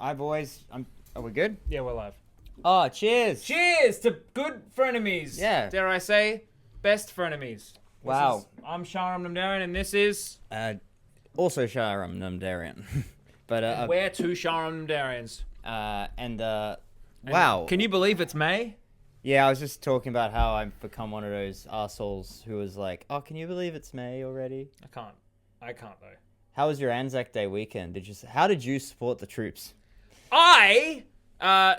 Are we good? Yeah, we're live. Oh, cheers. Cheers to good frenemies. Yeah. Dare I say, best frenemies. Wow. I'm Sharam Namdarian, and this is... Also Sharam Namdarian. But, we're two Sharam Namdarians. wow. Can you believe it's May? Yeah, I was just talking about how I've become one of those arseholes who was like, oh, can you believe it's May already? I can't, though. How was your Anzac Day weekend? How did you support the troops? I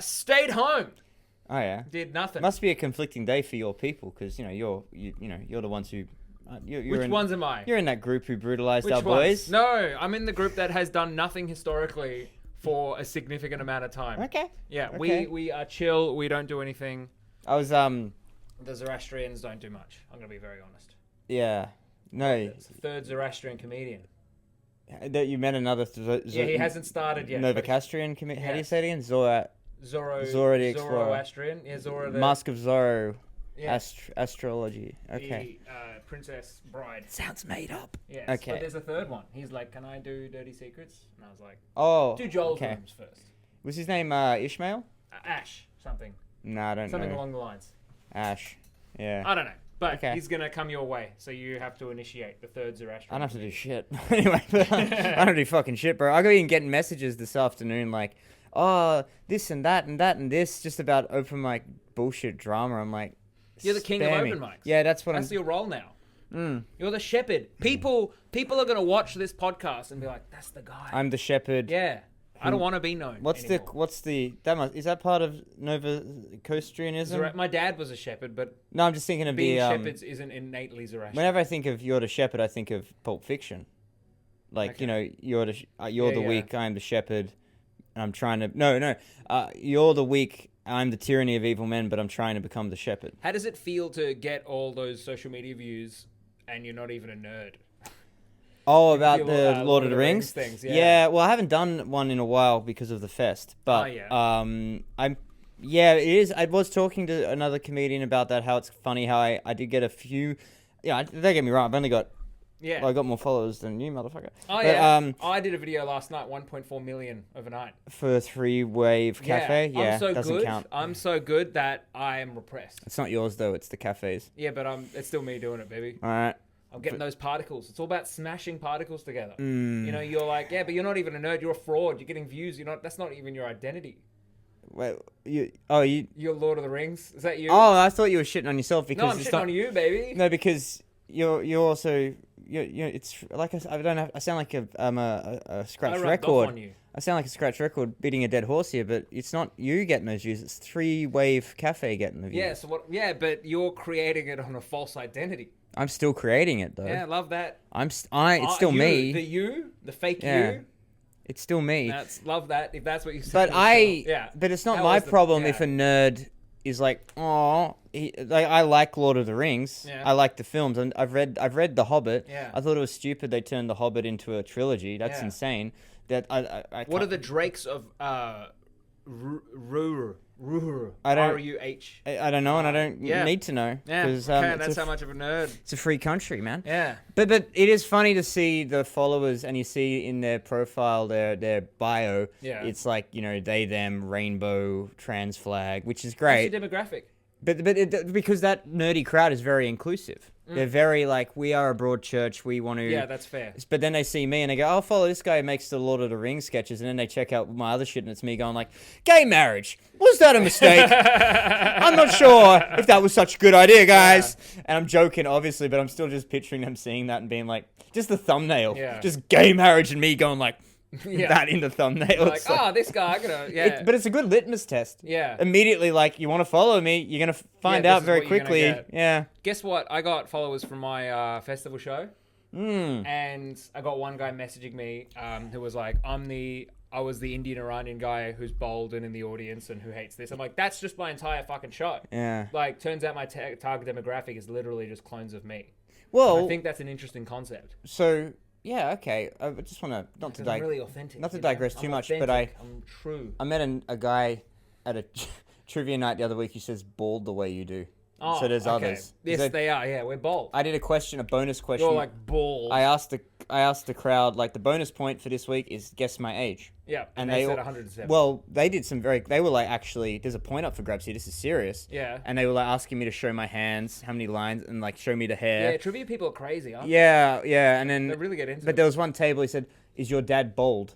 stayed home. Oh, yeah? Did nothing. Must be a conflicting day for your people, because, you're the ones who... Which ones am I? You're in that group who brutalized Which our boys. No, I'm in the group that has done nothing historically for a significant amount of time. Okay. Yeah, Okay. we are chill. We don't do anything. I was, The Zoroastrians don't do much. I'm going to be very honest. yeah. No. It's the third Zoroastrian comedian. That you met another... Yeah, he hasn't started yet. Novocastrian comedian? How do you Yes. say it again? Zoro the Explorer. Zoroastrian. Yeah, Zoro the... Mask of Zorro. Yeah. Astrology. Okay. The Princess Bride. Sounds made up. Yes. Okay. But there's a third one. He's like, can I do Dirty Secrets? And I was like, Oh. do Joel's okay. rooms first. Was his name Ishmael? Ash. Something. No, I don't Something know. along the lines. Ash. Yeah. I don't know. But Okay. he's going to come your way. So you have to initiate the third Zoroastrian. I don't have to do shit. Anyway, I don't do fucking shit, bro. I got even getting messages this afternoon like, oh, this and that and that and this, just about open mic bullshit drama. I'm like, You're the king of spare me. open mics. Yeah, that's what That's I'm... your role now. Mm. You're the shepherd. People are going to watch this podcast and be like, that's the guy. I'm the shepherd. Yeah. I don't want to be known What's anymore. is that part of Nova Costrianism? My dad was a shepherd, but No, I'm just thinking of being the shepherds isn't innately Zoroastrian. whenever I think of You're the Shepherd, I think of Pulp Fiction. Like, Okay. you're the Yeah. weak, I'm the shepherd. And I'm trying to... No. You're the weak, I'm the tyranny of evil men, but I'm trying to become the shepherd. How does it feel to get all those social media views and you're not even a nerd? Oh, about feel, the Lord of the Rings? things, Yeah. yeah. Well, I haven't done one in a while because of the fest. But, yeah. it is. I was talking to another comedian about that, how it's funny how I did get a few... Yeah, don't get me wrong, I've only got... Yeah. Well, I got more followers than you, motherfucker. Oh, But, yeah. I did a video last night, 1.4 million overnight. For a 3-wave cafe? Yeah, I'm so doesn't good. count. I'm so good that I am repressed. It's not yours, though. It's the cafe's. Yeah, but it's still me doing it, baby. All right. I'm getting those particles. It's all about smashing particles together. Mm. You're like, yeah, but you're not even a nerd. You're a fraud. You're getting views. That's not even your identity. Wait, You're Lord of the Rings. Is that you? Oh, I thought you were shitting on yourself because no, I'm shitting on you, baby. No, because you're also it's like I sound like a scratch I rubbed record. off on you. I sound like a scratch record beating a dead horse here, but it's not you getting those views. It's 3-wave cafe getting the views. Yeah. So what? Yeah, but you're creating it on a false identity. I'm still creating it though. Yeah, I love that. It's still me. The fake Yeah. you. It's still me. Love that. If that's what you say. But but it's not That my was problem if a nerd is like, oh, I like Lord of the Rings. Yeah. I like the films, and I've read The Hobbit. Yeah. I thought it was stupid they turned The Hobbit into a trilogy. That's Yeah. insane. That I What are the drakes of Ruhr? I don't- R-U-H. I don't know, and I don't Yeah. need to know. Yeah. 'cause, Okay, it's that's how much of a nerd. It's a free country, man. Yeah. But it is funny to see the followers, and you see in their profile, their bio, Yeah. it's like, they, them, rainbow, trans flag, which is What's great. your demographic? But because that nerdy crowd is very inclusive. They're very like, we are a broad church, we want to... Yeah, that's fair. But then they see me and they go, I'll follow this guy who makes the Lord of the Rings sketches. And then they check out my other shit and it's me going like, gay marriage. Was that a mistake? I'm not sure if that was such a good idea, guys. Yeah. And I'm joking, obviously, but I'm still just picturing them seeing that and being like, just the thumbnail. Yeah. Just gay marriage and me going like, Yeah. that in the thumbnail. Like, this guy, I'm gonna... Yeah. But it's a good litmus test. Yeah. Immediately, like, you want to follow me, you're going to find this out is very what you're gonna quickly. get. Yeah. Guess what? I got followers from my festival show. And I got one guy messaging me who was like, I was the Indian Iranian guy who's bold and in the audience and who hates this. I'm like, that's just my entire fucking show. Yeah. Like, turns out my target demographic is literally just clones of me. Well, And I think that's an interesting concept. So, yeah, okay. I just want to I'm really authentic. not to you know? digress I'm too much, authentic, but I'm true. I met a guy at a trivia night the other week who says bald the way you do. Oh, so there's okay. others. Yes, they are. Yeah, we're bold. I did a bonus question. You're like bald. I asked the crowd, like, the bonus point for this week is guess my age. Yeah, And they they said all- 107. Well, they did they were like, actually, there's a point up for grabs here. This is serious. Yeah. And they were like asking me to show my hands, how many lines, and like show me the hair. Yeah, trivia people are crazy, aren't they? Yeah. And then They really get into But it. there was one table. He said, "Is your dad bald?"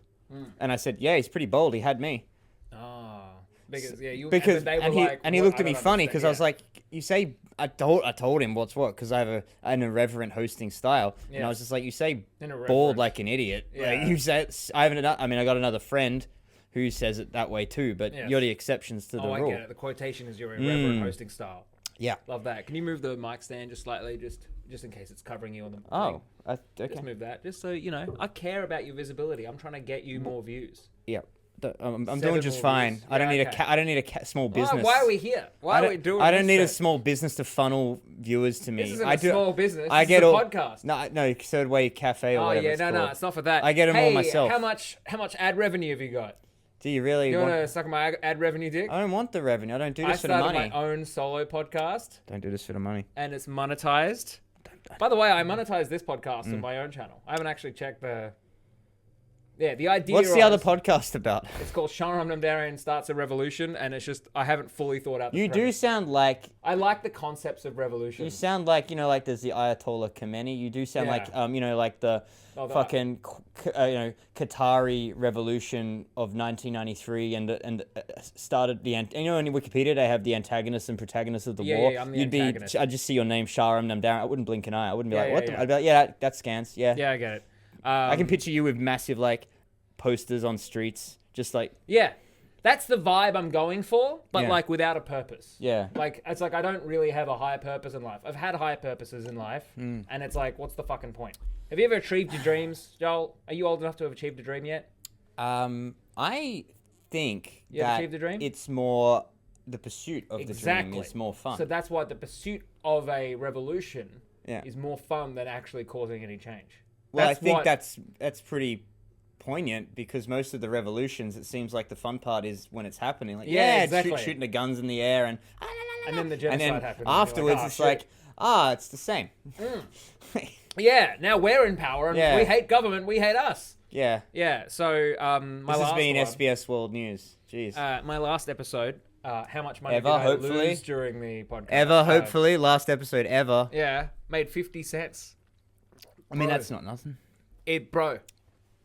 And I said, "Yeah, he's pretty bald. He had me." Oh, because Because they were and he like, and he "What? looked I at me don't funny because I was understand." like, "You say I told him what's what because I have an irreverent hosting style." And Yeah. I was just like, "You say Irreverent. bald like an idiot." Yeah. Like you say, I got another friend who says it that way too, but Yes. you're the exceptions to the I rule. get it. The quotation is your irreverent hosting style. Yeah. Love that. Can you move the mic stand just slightly, just in case it's covering you on the Oh, thing? okay. Just move that, just so you know. I care about your visibility. I'm trying to get you more views. Yeah. I'm 7 doing just more fine. views. I don't Yeah, need okay. I don't need a small business. Why are we here? Why are we doing I don't this need a then? small business to funnel viewers to me. This isn't I a do, small business. I This get is a all podcast. No, Third Way Cafe or Oh whatever. yeah, it's no, called. it's not for that. I get 'em all Hey, myself. How much ad revenue have you got? Do you really You want? want to suck my ad revenue dick? I don't want the revenue. I don't do I this for the started money. my own solo podcast, Don't do this for the money. and it's monetized. By the way, I monetized this podcast on my own channel. I haven't actually checked the. Yeah, the idea. What's the other was- podcast about? It's called Sharam Namdarian Starts a Revolution, and it's just I haven't fully thought out. The You do premise. sound like I like the concepts of revolution. you sound like like there's the Ayatollah Khomeini. You do sound Yeah. like like the Oh, the- fucking Qatari revolution of 1993 and started the in Wikipedia they have the antagonists and protagonists of the Yeah, war. yeah, I'm the You'd antagonist. be. I'd just see your name Sharam Namdarian. I wouldn't blink an eye. I wouldn't be Yeah, like, yeah, what? yeah. I'd be like, yeah, that scans. Yeah. Yeah, I get it. I can picture you with massive like posters on streets, just like Yeah, that's the vibe I'm going for, but Yeah. like without a purpose. yeah. Like it's like I don't really have a higher purpose in life. I've had higher purposes in life, and it's like, what's the fucking point? Have you ever achieved your dreams, Joel? Are you old enough to have achieved a dream yet? I think You ever that achieved a dream? it's more the pursuit of the Exactly. dream is more fun. So that's why the pursuit of a revolution Yeah. is more fun than actually causing any change. Well, That's I think what- that's pretty poignant because most of the revolutions, it seems like the fun part is when it's happening. Like, Yeah, yeah, exactly. shooting the guns in the air and And then the and genocide then happens. and you're afterwards "Oh, it's shit." like, it's the same. Yeah, now we're in power and Yeah. we hate government, we hate us. Yeah. Yeah, so my This last has been one, SBS World News. Jeez. my last episode, how much money Ever, did I hopefully. lose during the podcast? Ever, hopefully, last episode ever. Yeah, made 50 cents. I mean, Bro. that's not nothing. Bro,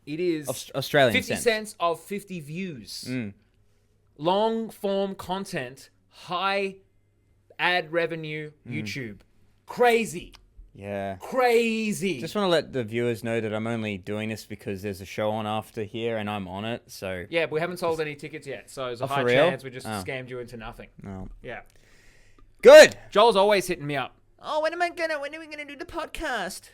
it is Australian 50 cents of 50 views. Long form content, high ad revenue, YouTube. Crazy. Yeah. Crazy. Just want to let the viewers know that I'm only doing this because there's a show on after here and I'm on it. So Yeah, but we haven't sold any tickets yet, so there's a for high real? chance we just Oh. scammed you into nothing. no. Yeah. Good. Joel's always hitting me up. Oh, when are we gonna do the podcast?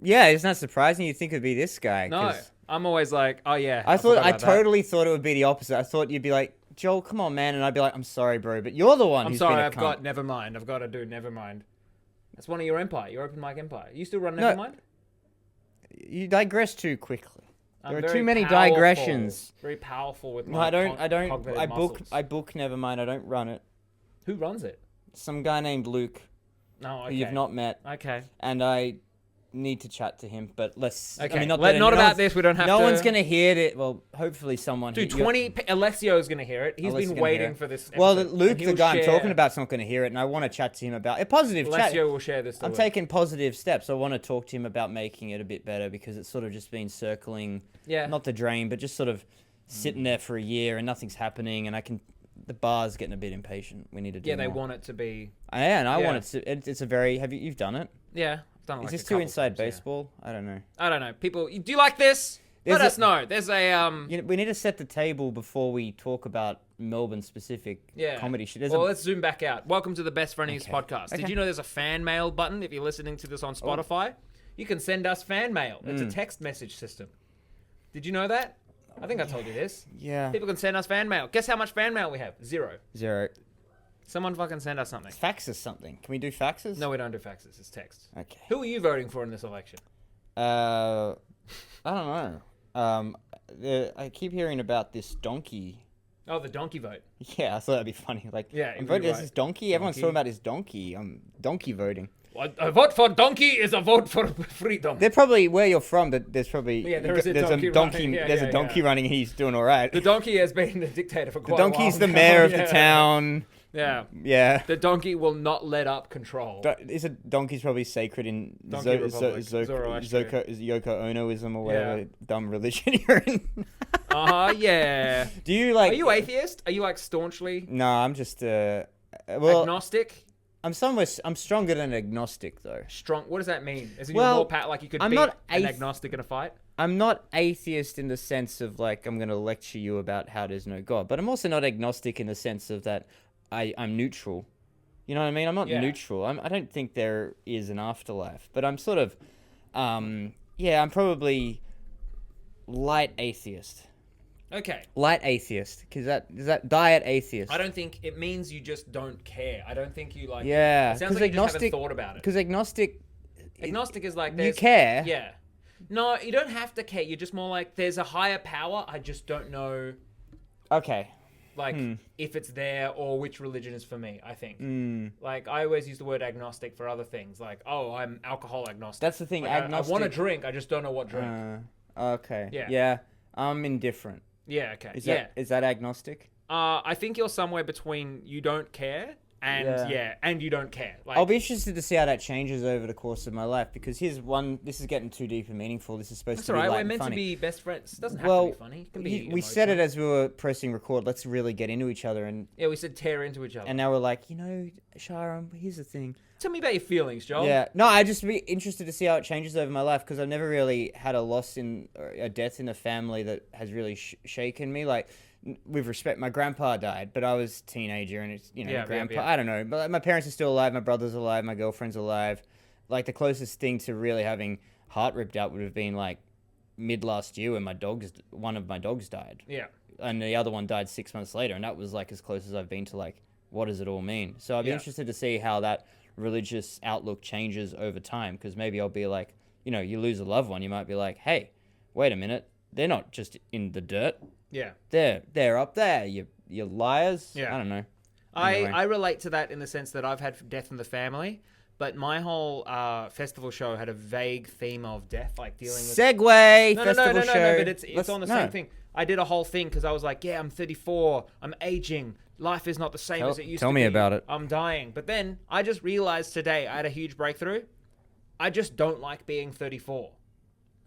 Yeah, isn't that surprising? You'd think it'd be this guy. No, 'cause I'm always like, oh yeah. I forgot I about that. totally thought it would be the opposite. I thought you'd be like, Joel, come on, man, and I'd be like, I'm sorry, bro, but you're the one I'm who's sorry, been a I've cunt. got Nevermind. I've got to do Nevermind. That's one of your empire, your open mic empire. You still run No. Nevermind? You digress too quickly. I'm There are very too many powerful, digressions. Very powerful with No, my I don't. cognitive I book. muscles. I book. Nevermind. I don't run it. Who runs it? Some guy named Luke, No, okay. who you've not met, Okay. and I need to chat to him. But let's. Okay. I mean, not Not no about one's- this. We don't have No to. one's gonna hear it. Well, hopefully someone. Dude, you're- 20. Alessio's gonna hear it. He's Alessio's been gonna hear waiting it. for this. Well, episode. Luke, And the he'll guy I'm share- talking about, is not going to hear it, and I want to chat to him about a positive chat. Alessio will share this. I'm story. taking positive steps. I want to talk to him about making it a bit better because it's sort of just been circling, Yeah. not the drain, but just sort of sitting there for a year and nothing's happening, and the bar's getting a bit impatient. We need to do Yeah, they more. want it to be. And I Yeah. want it to. It's a very. You've done it? Yeah. I've done it Is like this a too couple inside times, yeah. baseball? I don't know. I don't know. People, do you like this? There's Let a- us know. There's a We need to set the table before we talk about Melbourne specific Yeah. comedy shit. There's Well, a, let's zoom back out. Welcome to the Best Frienemies Okay. podcast. Did Okay. you know there's a fan mail button if you're listening to this on Spotify? You can send us fan mail. It's a text message system. Did you know that? I think I told you this. yeah. People can send us fan mail. Guess how much fan mail we have? 0. 0. Someone fucking send us something. Fax is something. Can we do faxes? No, we don't do faxes. It's text. Okay. Who are you voting for in this election? I don't know. I keep hearing about this donkey Oh, the donkey vote. Yeah, I thought that'd be funny. Like, Yeah, I'm you'd voting be this right. is donkey. Everyone's Donkey. talking about his donkey. I'm donkey voting. A vote for donkey is a vote for freedom. They're probably where you're from, but there's probably Yeah, there is a there's donkey running. Yeah, there's yeah, a donkey yeah. running and he's doing all right. The donkey has been the dictator for The quite a while. donkey's the now. mayor of the Yeah. town. Yeah. Yeah. The donkey will not let up control. Is a donkey's probably sacred in Donkey Republic, Zoroastrian. Yoko Onoism or whatever dumb religion you're in. Yeah. Do you like? Are you atheist? Are you like staunchly No, I'm just well, agnostic? I'm stronger than agnostic though. Strong. What does that mean? As in Well, you're more like you could I'm beat not an agnostic in a fight? I'm not atheist in the sense of like I'm going to lecture you about how there's no God, but I'm also not agnostic in the sense of that I'm neutral. You know what I mean? I'm not neutral. I don't think there is an afterlife, but I'm sort of, I'm probably light atheist. Okay. Light atheist, because that diet atheist. I don't think it means you just don't care. I don't think you like. Yeah, It sounds like you just haven't thought about it. Because agnostic Agnostic is like you there's, care. Yeah. No, you don't have to care. You're just more like there's a higher power. I just don't know, Okay. like if it's there or which religion is for me. I think. Mm. Like I always use the word agnostic for other things. Like I'm alcohol agnostic. That's the thing. Like, Agnostic. I want to drink. I just don't know what drink. Okay. Yeah. Yeah. I'm indifferent. Yeah. Okay. Is that agnostic? I think you're somewhere between you don't care and and you don't care. Like, I'll be interested to see how that changes over the course of my life because here's one. This is getting too deep and meaningful. This is supposed That's to be alright. light We're and meant funny. to be best friends. It doesn't have to be funny. It can be. We said it emotional. as we were pressing record. Let's really get into each other, and We said tear into each other. now we're like, Sharam, here's the thing. Tell me about your feelings, Joel. Yeah, no, I'd just be interested to see how it changes over my life because I've never really had a loss or a death in a family that has really shaken me. Like, with respect, my grandpa died, but I was a teenager and it's, grandpa, I don't know. But like, my parents are still alive, my brother's alive, my girlfriend's alive. Like, the closest thing to really having heart ripped out would have been like mid last year when one of my dogs died. Yeah. And the other one died 6 months later. And that was like as close as I've been to like, what does it all mean? So I'd be interested to see how that religious outlook changes over time because maybe I'll be like, you lose a loved one, you might be like, hey, wait a minute, they're not just in the dirt. Yeah. They're up there. You liars. Yeah. I don't know. Anyway. I relate to that in the sense that I've had death in the family, but my whole festival show had a vague theme of death, like dealing with Segway no, festival show. No, but it's on the same thing. I did a whole thing because I was like, I'm 34, I'm aging, life is not the same as it used to be. Tell me about it. I'm dying. But then I just realized today I had a huge breakthrough. I just don't like being 34.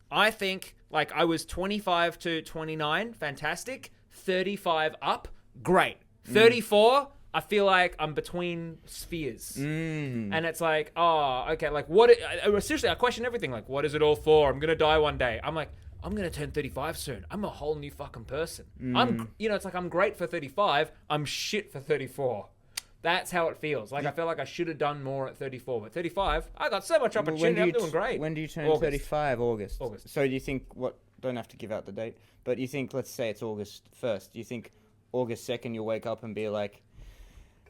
I think like I was 25 to 29, fantastic. 35 up, great. 34, I feel like I'm between spheres. And it's like, okay, like seriously, I question everything. Like, what is it all for? I'm going to die one day. I'm like, I'm going to turn 35 soon. I'm a whole new fucking person. It's like I'm great for 35. I'm shit for 34. That's how it feels. Like, I feel like I should have done more at 34. But 35, I got so much opportunity. I'm doing great. When do you turn August. 35? August. So do you think, don't have to give out the date, but you think, let's say it's August 1st. Do you think August 2nd you'll wake up and be like,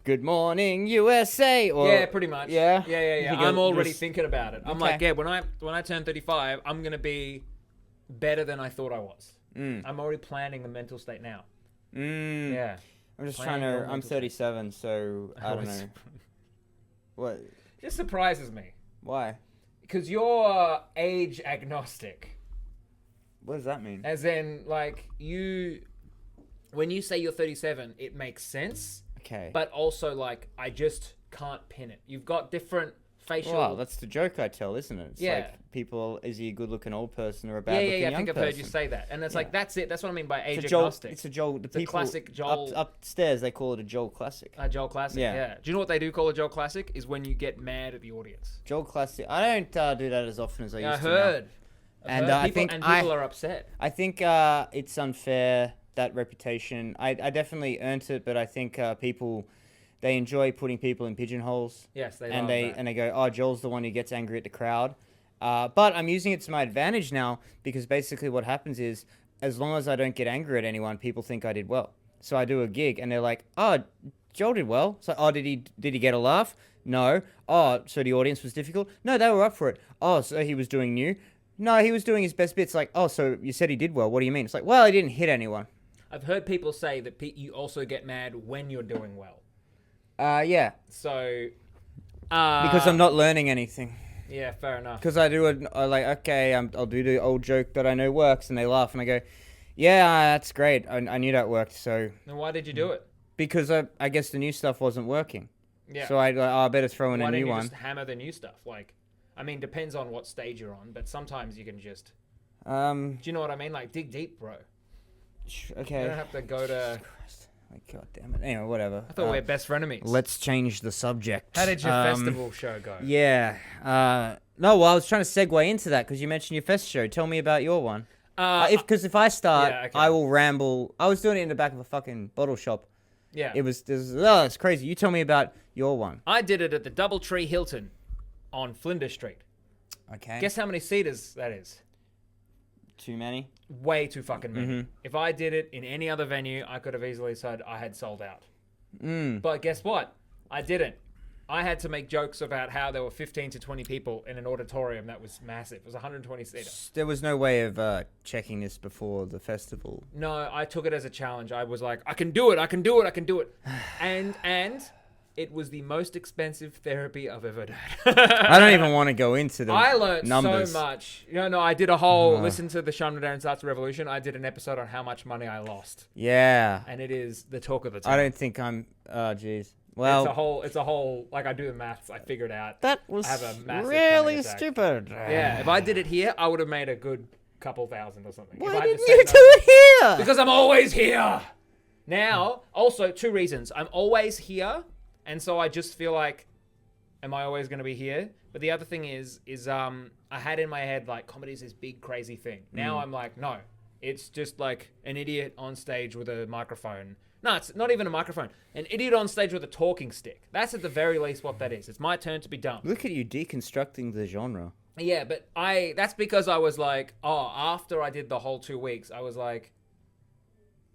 good morning, USA? Or, yeah, pretty much. Yeah? Yeah. I'm already thinking about it. I'm like, when I turn 35, I'm going to be better than I thought I was. I'm already planning the mental state now. Yeah. I'm just I'm 37, so I don't know. What? Just surprises me. Why? Because you're age agnostic. What does that mean? As in, like, when you say you're 37, it makes sense. Okay. But also, like, I just can't pin it. You've got different facial... Well, that's the joke I tell, isn't it? It's like, people, is he a good-looking old person or a bad-looking young person? I think I've heard you say that. And it's like, that's it. That's what I mean by age agnostic. It's a Joel... It's a classic Joel... Upstairs, they call it a Joel Classic. A Joel Classic, yeah. Do you know what they do call a Joel Classic? Is when you get mad at the audience. Joel Classic. I don't do that as often as I used to. I heard. I think people are upset. I think it's unfair, that reputation. I definitely earned it, but I think people... They enjoy putting people in pigeonholes. Yes, they and love that. And they go, Joel's the one who gets angry at the crowd. But I'm using it to my advantage now because basically what happens is, as long as I don't get angry at anyone, people think I did well. So I do a gig and they're like, Joel did well. So, did he get a laugh? No. So the audience was difficult? No, they were up for it. So he was doing new? No, he was doing his best bits. Like, so you said he did well. What do you mean? It's like, well, he didn't hit anyone. I've heard people say that you also get mad when you're doing well. Yeah. So, Because I'm not learning anything. Yeah, fair enough. Because I do I'll do the old joke that I know works, and they laugh, and I go, yeah, that's great. I knew that worked. So. Then why did you do it? Because I guess the new stuff wasn't working. Yeah. So I better throw in a new one. Why didn't you just hammer the new stuff? Like, I mean, depends on what stage you're on, but sometimes you can just. Do you know what I mean? Like, dig deep, bro. Okay. You don't have to go to. Christ. God damn it. Anyway, whatever. I thought we were best frenemies. Let's change the subject. How did your festival show go? Yeah. No, well, I was trying to segue into that because you mentioned your fest show. Tell me about your one. If I start, yeah, okay. I will ramble. I was doing it in the back of a fucking bottle shop. Yeah. It's crazy. You tell me about your one. I did it at the Doubletree Hilton on Flinders Street. Okay. Guess how many seaters that is? Too many? Way too fucking many. Mm-hmm. If I did it in any other venue, I could have easily said I had sold out. Mm. But guess what? I didn't. I had to make jokes about how there were 15 to 20 people in an auditorium that was massive. It was 120 seater. There was no way of checking this before the festival. No, I took it as a challenge. I was like, I can do it. And it was the most expensive therapy I've ever done. I don't even want to go into the I learned numbers. so much. No, I did a whole, listen to the Sharam Namdarian Starts a Revolution. I did an episode on how much money I lost. Yeah. And it is the talk of the town. I don't think I'm, jeez. Well, it's a whole, like I do the maths, I figured out. That was I have a massive really panic attack. stupid. Yeah, if I did it here, I would have made a good couple thousand or something. Why If I had didn't to you say do it here? Because I'm always here. Now, also, two reasons. I'm always here, and so I just feel like, am I always going to be here? But the other thing is I had in my head, like, comedy is this big, crazy thing. Now I'm like, no. It's just like an idiot on stage with a microphone. No, it's not even a microphone. An idiot on stage with a talking stick. That's at the very least what that is. It's my turn to be dumb. Look at you deconstructing the genre. Yeah, but that's because I was like, after I did the whole 2 weeks, I was like,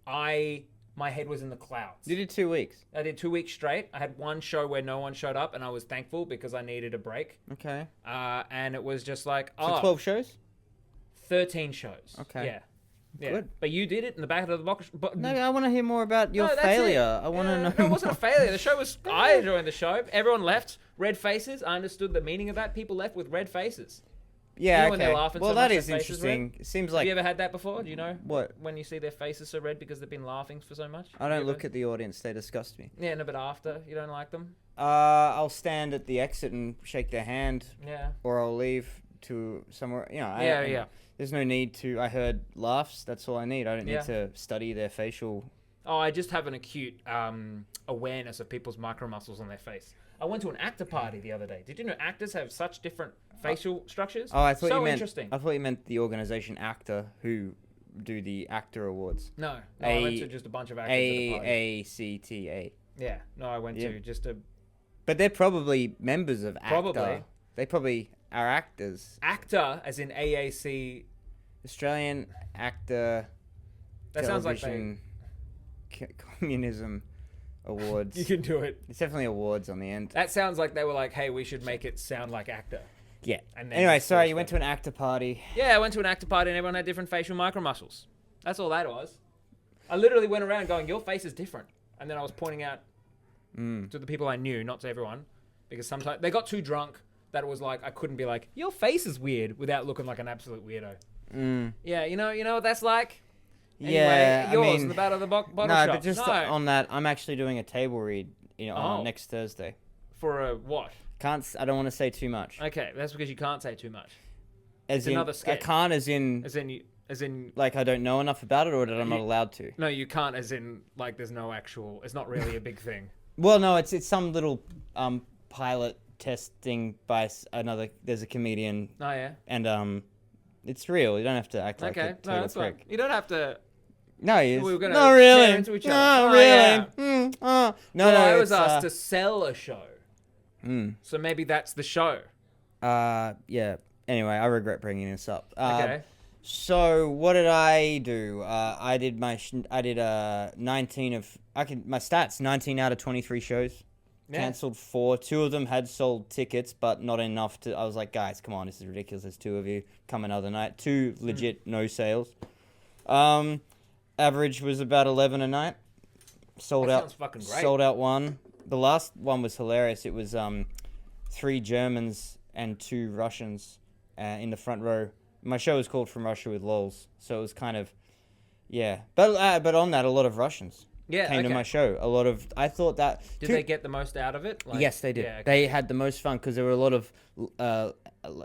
my head was in the clouds. You did 2 weeks. I did 2 weeks straight. I had one show where no one showed up, and I was thankful because I needed a break. Okay. And it was just like, So 12 shows? 13 shows. Okay. Yeah. Good. But you did it in the back of the box. But No, I want to hear more about your that's failure. it. I want to know. No, it wasn't a failure. The show was. I enjoyed the show. Everyone left. Red faces. I understood the meaning of that. People left with red faces. Yeah, You know when okay. they're laughing Well, so that much is their face is red? interesting. It seems Have like you ever had that before? Do you know what? when you see their faces so red because they've been laughing for so much? I don't look at the audience. They disgust me. Yeah, no, but after you don't like them. I'll stand at the exit and shake their hand, Yeah. or I'll leave to somewhere. You know. Yeah. There's no need to. I heard laughs. That's all I need. I don't need Yeah. to study their facial. Oh, I just have an acute awareness of people's micro muscles on their face. I went to an actor party the other day. Did you know actors have such different facial structures? Oh, I thought so you meant. interesting. I thought you meant the organization ACTA who do the actor awards. No, I went to just a bunch of actors at a party. AACTA. Yeah, no, I went to just a But they're probably members of ACTA. Probably. They probably are actors. actor, as in AAC. Australian Actor That sounds like Television Communism Awards. you can do it. It's definitely awards on the end. That sounds like they were like, hey, we should make it sound like actor. Yeah. And then Anyway, it's sorry, forced you went to them. an actor party. Yeah, I went to an actor party and everyone had different facial micro muscles. That's all that was. I literally went around going, your face is different. And then I was pointing out to the people I knew, not to everyone. Because sometimes they got too drunk that it was like, I couldn't be like, your face is weird without looking like an absolute weirdo. Yeah, you know what that's like? Anyway, Yeah, yours I in mean, the bottom of the bottle no, shop. but just on that, I'm actually doing a table read, on next Thursday. For a what? I don't want to say too much. Okay, that's because you can't say too much. As it's in, another sketch. I can't as in Like I don't know enough about it, or that I'm not allowed to. No, you can't as in like there's no actual. It's not really a big thing. Well, no, it's some little pilot testing by another. There's a comedian. Oh yeah. And it's real. You don't have to act like a Okay, no, total that's fine. prick. You don't have to. No, he is. We were gonna Not really. tear into each other. No, Oh, really. yeah. No, Well, no. I was it's, asked to sell a show, so maybe that's the show. Yeah. Anyway, I regret bringing this up. Okay. So what did I do? I did 19 of. My stats 19 out of 23 shows. Yeah. Cancelled 4. 2 of them had sold tickets, but not enough to. I was like, guys, come on, this is ridiculous. There's 2 of you. Come another night. 2 legit no sales. Average was about 11 a night. Sold That out. sounds fucking great. Sold out one. The last one was hilarious. It was 3 Germans and 2 Russians in the front row. My show was called From Russia with Lols, so it was kind of, yeah. But on that, a lot of Russians came to my show. A lot of, I thought that. Did they get the most out of it? Like, yes, they did. Yeah, okay. They had the most fun because there were a lot of, a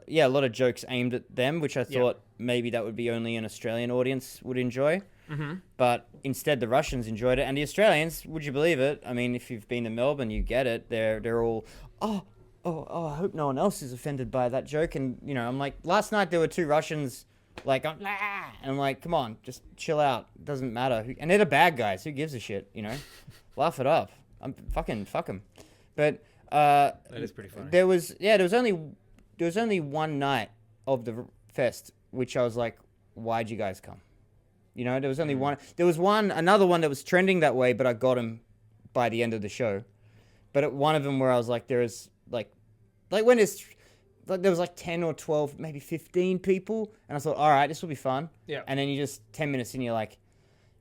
lot of jokes aimed at them, which I thought maybe that would be only an Australian audience would enjoy. Mm-hmm. But instead, the Russians enjoyed it, and the Australians, would you believe it? I mean, if you've been to Melbourne, you get it. They're all, oh, I hope no one else is offended by that joke. And you know, I'm like, last night there were 2 Russians, like, and I'm like, come on, just chill out. It doesn't matter. And they're the bad guys. Who gives a shit? You know, laugh it up. I'm fuck 'em. But that is pretty funny. there was only one night of the fest which I was like, why'd you guys come? You know, there was only one. There was another one that was trending that way, but I got him by the end of the show. But at one of them where I was like, there is like when it's like there was like 10 or 12, maybe 15 people, and I thought, all right, this will be fun. Yeah. And then you just 10 minutes in, you're like,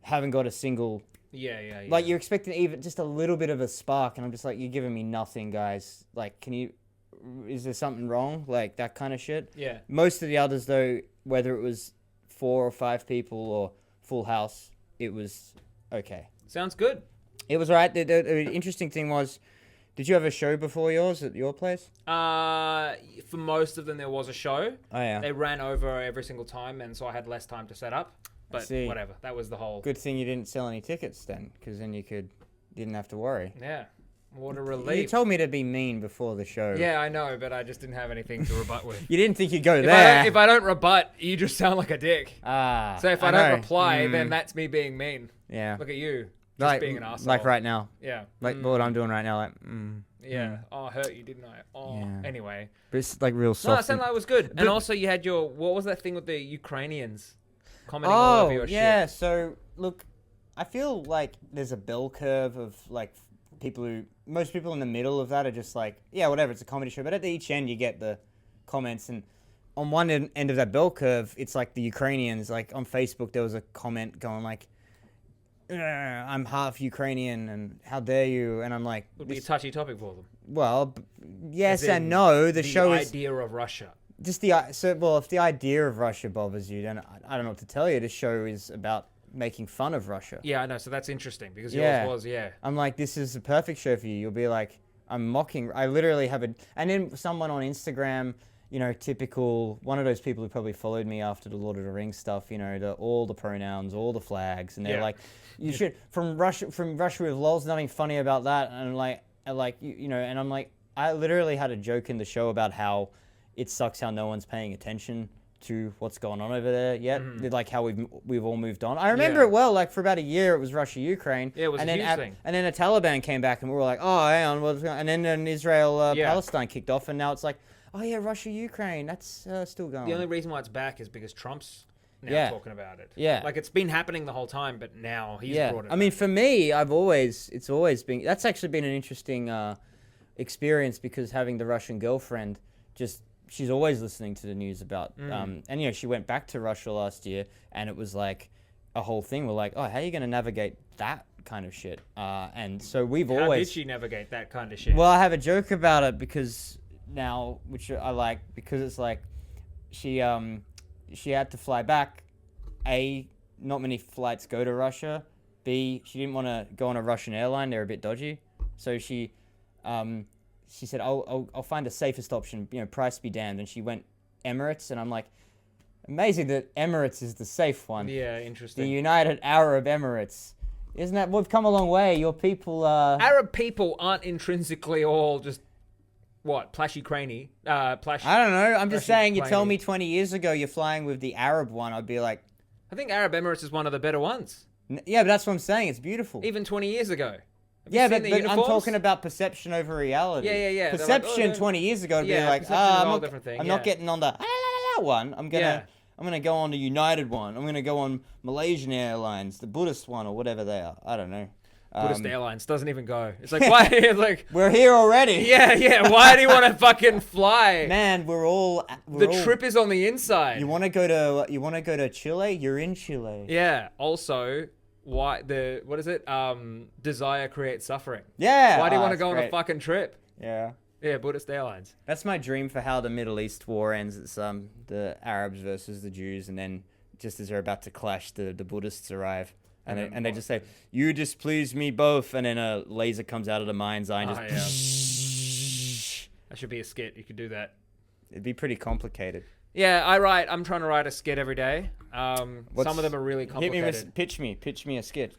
haven't got a single. Yeah. Like you're expecting even just a little bit of a spark, and I'm just like, you're giving me nothing, guys. Like, is there something wrong? Like that kind of shit. Yeah. Most of the others though, whether it was 4 or 5 people or full house, it was okay. Sounds good. It was right. The interesting thing was, did you have a show before yours at your place? For most of them, there was a show. Oh yeah. They ran over every single time, and so I had less time to set up. But whatever. That was the whole. Good thing you didn't sell any tickets then, because then you didn't have to worry. Yeah. What a relief. You told me to be mean before the show. Yeah, I know, but I just didn't have anything to rebut with. You didn't think you'd go there. If I don't rebut, you just sound like a dick. So if I don't reply, then that's me being mean. Yeah. Look at you. Just Like, being an asshole. like right now. Yeah. Like what I'm doing right now. Like, Yeah. Oh, I hurt you, didn't I? Oh, Yeah. Anyway. But it's like real No, soft. it sounded like it was good. And also you had what was that thing with the Ukrainians commenting all over your shit? So look, I feel like there's a bell curve of like most people in the middle of that are just like, yeah, whatever, it's a comedy show. But at each end you get the comments, and on one end of that bell curve, it's like the Ukrainians. Like on Facebook, there was a comment going like, I'm half Ukrainian, and how dare you? And I'm like, Would be a touchy topic for them. Well, yes and no. The show is the idea of Russia. just if the idea of Russia bothers you, then I don't know what to tell you. This show is about making fun of Russia. Yeah, I know. So that's interesting because yours was, I'm like, this is the perfect show for you. You'll be like, I'm mocking. I literally have and then someone on Instagram, you know, typical, one of those people who probably followed me after the Lord of the Rings stuff, you know, all the pronouns, all the flags, and they're like, you should, from Russia with lols, nothing funny about that. And you know, and I'm like, I literally had a joke in the show about how it sucks how no one's paying attention to what's going on over there yet. Like how we've all moved on. I remember it well. Like for about a year, it was Russia Ukraine. Yeah, it was a huge thing. And then the Taliban came back, and we were like, oh, hang on, what's going on? And then Israel Palestine kicked off, and now it's like, oh yeah, Russia Ukraine, that's still going. The only reason why it's back is because Trump's now talking about it. Yeah, like it's been happening the whole time, but now he's brought it. I mean, for me, it's always been. That's actually been an interesting experience because having the Russian girlfriend she's always listening to the news about, and you know, she went back to Russia last year, and it was like a whole thing. We're like, oh, how are you going to navigate that kind of shit? And so we've always. How did she navigate that kind of shit? Well, I have a joke about it because now, which I like, because it's like she had to fly back. A, not many flights go to Russia. B, she didn't want to go on a Russian airline; they're a bit dodgy. So she said, I'll find the safest option, you know, price be damned. And she went Emirates, and I'm like, amazing that Emirates is the safe one. Yeah, interesting. The United Arab Emirates. Isn't that, we've come a long way. Your people Arab people aren't intrinsically all just, plashy cranny? I don't know. I'm just saying, you tell me 20 years ago you're flying with the Arab one, I'd be like... I think Arab Emirates is one of the better ones. Yeah, but that's what I'm saying. It's beautiful. Even 20 years ago. Yeah, but I'm talking about perception over reality. Yeah. Perception 20 years ago would be like, I'm not getting on the one. I'm gonna go on the United one. I'm gonna go on Malaysian Airlines, the Buddhist one, or whatever they are. I don't know. Buddhist Airlines doesn't even go. It's like, why? It's like, we're here already. Yeah. Why do you want to fucking fly? Man, the trip is on the inside. You want to go to Chile? You're in Chile. Yeah. Also, what is it? Desire creates suffering. Yeah. Why do you want to it's go on a great. fucking trip? Yeah. Yeah, Buddhist Airlines. That's my dream for how the Middle East war ends. It's the Arabs versus the Jews, and then just as they're about to clash, the Buddhists arrive. And they just say, "You displease me both," and then a laser comes out of the mind's eye and just. That should be a skit. You could do that. It'd be pretty complicated. Yeah, I'm trying to write a skit every day. Some of them are really complicated. Pitch me a sketch.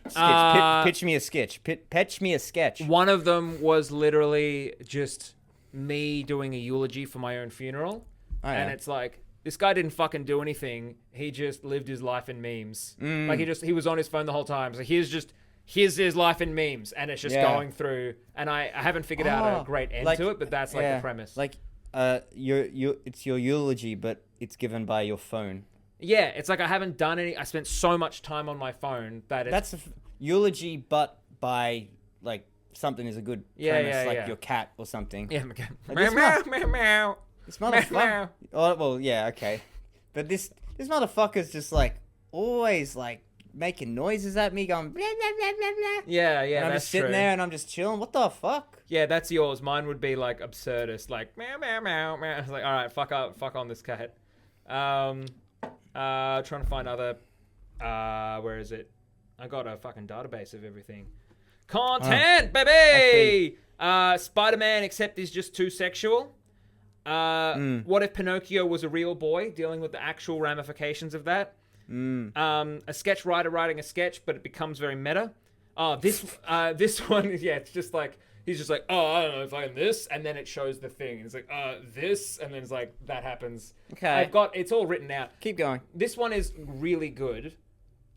Pitch me a sketch. Pitch me a sketch. One of them was literally just me doing a eulogy for my own funeral. Oh, yeah. And it's like, this guy didn't fucking do anything. He just lived his life in memes. Like he was on his phone the whole time. So here's his life in memes, and it's just going through. And I haven't figured out a great end to it, but that's like the premise. Like it's your eulogy, but it's given by your phone. Yeah, it's like I haven't done any. I spent so much time on my phone that that's a eulogy, but by like something is a good premise, like your cat or something. Yeah, my cat. Like, meow, meow, meow. This motherfucker. Oh, well, yeah, okay. But this motherfucker's just like always like making noises at me, going blah, blah, blah, blah, blah. Yeah, and I'm that's just sitting there and I'm just chilling. What the fuck? Yeah, that's yours. Mine would be like absurdist, like meow, meow, meow, meow. It's like, all right, fuck on this cat. Trying to find other. Where is it? I got a fucking database of everything. Content, baby. Spider-Man, except he's just too sexual. What if Pinocchio was a real boy, dealing with the actual ramifications of that? A sketch writer writing a sketch, but it becomes very meta. This one, it's just like he's just like, I don't know, fucking this, and then it shows the thing. It's like, this, and then it's like that happens. Okay, it's all written out. Keep going. This one is really good,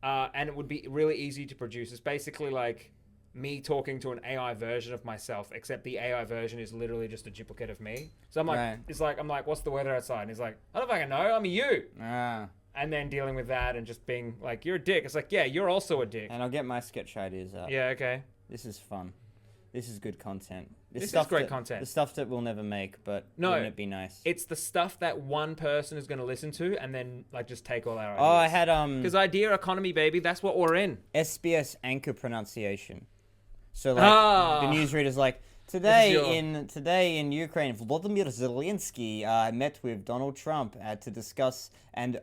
and it would be really easy to produce. It's basically like me talking to an AI version of myself, except the AI version is literally just a duplicate of me. So I'm like, I'm like, what's the weather outside? And he's like, I don't fucking know, I'm you. And then dealing with that and just being like, you're a dick. It's like, yeah, you're also a dick. And I'll get my sketch ideas up. Yeah, okay. This is fun. This is good content. This is great content. The stuff that we'll never make, but wouldn't it be nice? It's the stuff that one person is going to listen to and then like just take all our ideas. Oh, I had because idea economy, baby, that's what we're in. SBS anchor pronunciation. So like the newsreader's like, today in Ukraine, Volodymyr Zelensky met with Donald Trump to discuss, and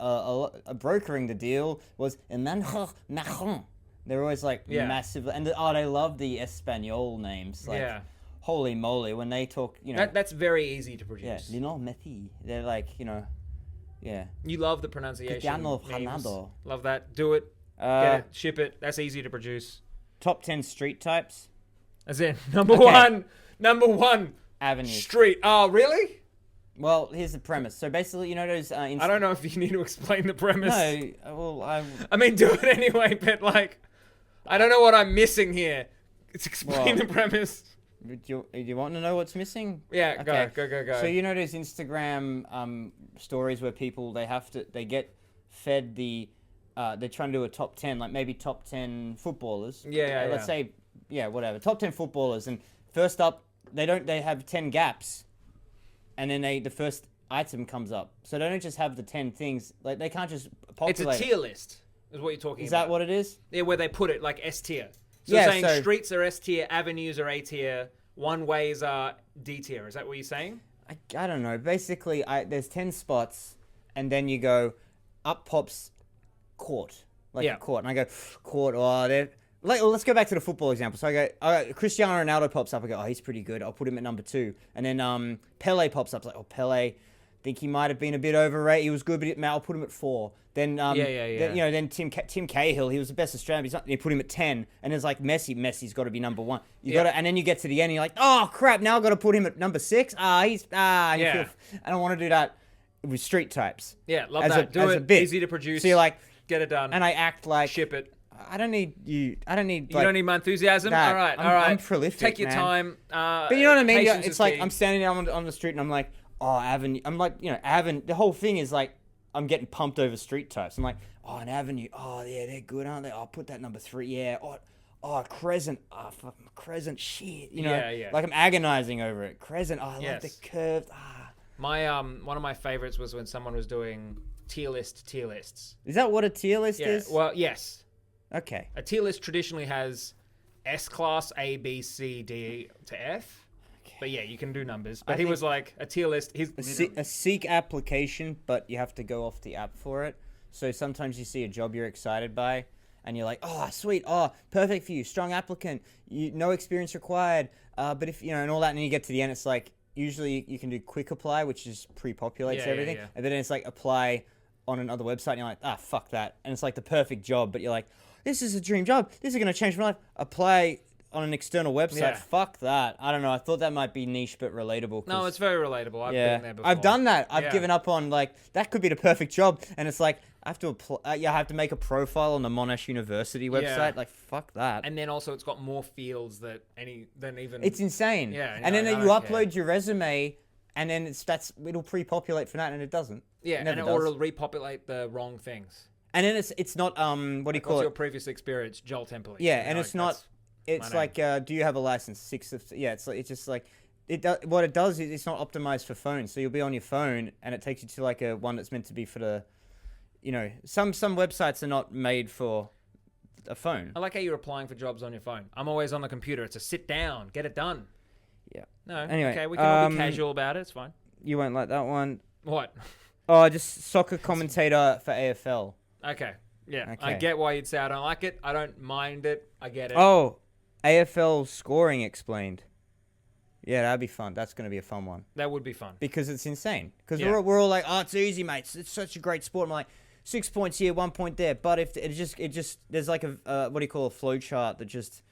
brokering the deal was Emmanuel Macron. They're always like massive, and they love the Espanol names. Like, holy moly, when they talk, that's very easy to produce. Yeah, Messi. They're like, You love the pronunciation. Cristiano Ronaldo. Love that. Do it. Get it. Ship it. That's easy to produce. Top 10 street types. As in, number one. Avenue. Street. Oh, really? Well, here's the premise. So basically, those... I don't know if you need to explain the premise. No, well, I mean, do it anyway, but like... I don't know what I'm missing here. It's explain the premise. Do you want to know what's missing? Yeah, okay. Go. So those Instagram stories where people, they get fed the... they're trying to do a top 10, like maybe top 10 footballers. Let's say, whatever. Top 10 footballers. And first up, they have 10 gaps. And then the first item comes up. So they don't just have the 10 things. Like, they can't just populate. It's a tier list, is what you're talking about. Is that what it is? Yeah, where they put it, like S tier. So streets are S tier, avenues are A tier, one-ways are D tier. Is that what you're saying? I don't know. Basically, there's 10 spots, and then you go, up pops court. A court. And I go, court, they're... let's go back to the football example. So I go, Cristiano Ronaldo pops up. I go, he's pretty good. I'll put him at number 2. And then Pele pops up. It's like, Pele, think he might have been a bit overrated. He was good, but I'll put him at 4. Then, then Tim Cahill, he was the best Australian, but you put him at 10. And it's like Messi's got to be number 1. And then you get to the end, and you're like, oh crap, now I've got to put him at number 6. I don't want to do that with street types. Yeah, love that. Do it. Easy to produce. So you're like, get it done. And I act like... Ship it. I don't need you. I don't need... You don't need my enthusiasm? That. All right. I'm prolific, take your time. But you know what I mean? It's like, I'm standing down on the street and I'm like, Avenue. I'm like, Avenue. The whole thing is like, I'm getting pumped over street types. I'm like, an Avenue. Oh, yeah, they're good, aren't they? I'll put that number 3. Yeah. Crescent. Fucking Crescent. Shit. Yeah. Like I'm agonizing over it. Crescent. I like the curved. My one of my favorites was when someone was doing tier lists. Is that what a tier list is? Well, yes. Okay. A tier list traditionally has S class, A, B, C, D to F. But yeah, you can do numbers. But he was like, a tier list. He's A Seek application, but you have to go off the app for it. So sometimes you see a job you're excited by, and you're like, oh, sweet, oh, perfect for you, strong applicant, no experience required. But if, and all that, and then you get to the end, it's like, usually you can do quick apply, which just pre-populates everything. And then it's like apply on another website, and you're like, fuck that. And it's like the perfect job, but you're like, this is a dream job. This is going to change my life. Apply on an external website. Yeah. Fuck that. I don't know. I thought that might be niche but relatable. No, it's very relatable. I've been there before. I've done that. I've given up on, like, that could be the perfect job. And it's like, I have to apply. I have to make a profile on the Monash University website. Yeah. Like, fuck that. And then also it's got more fields than even. It's insane. Yeah. And then I you don't upload care. your resume, and then it'll pre-populate for that, and it doesn't. Yeah, It and never or does. it'll repopulate the wrong things. And then it's not what do you What's call your it? previous experience? Joel Temple. Yeah, and it's not. It's like, do you have a license? It's just like, what it does is it's not optimized for phones. So you'll be on your phone, and it takes you to like a one that's meant to be for the, some websites are not made for a phone. I like how you're applying for jobs on your phone. I'm always on the computer. It's a sit down, get it done. Yeah. No. Anyway, okay, we can all be casual about it. It's fine. You won't like that one. What? Oh, just soccer commentator for AFL. Okay. Yeah. Okay. I get why you'd say I don't like it. I don't mind it. I get it. Oh, AFL scoring explained. Yeah, that'd be fun. That's going to be a fun one. That would be fun. Because it's insane. Because Yeah. we're all like, oh, it's easy, mate. It's such a great sport. I'm like, 6 points here, 1 point there. But if it just there's like a what do you call a flow chart that just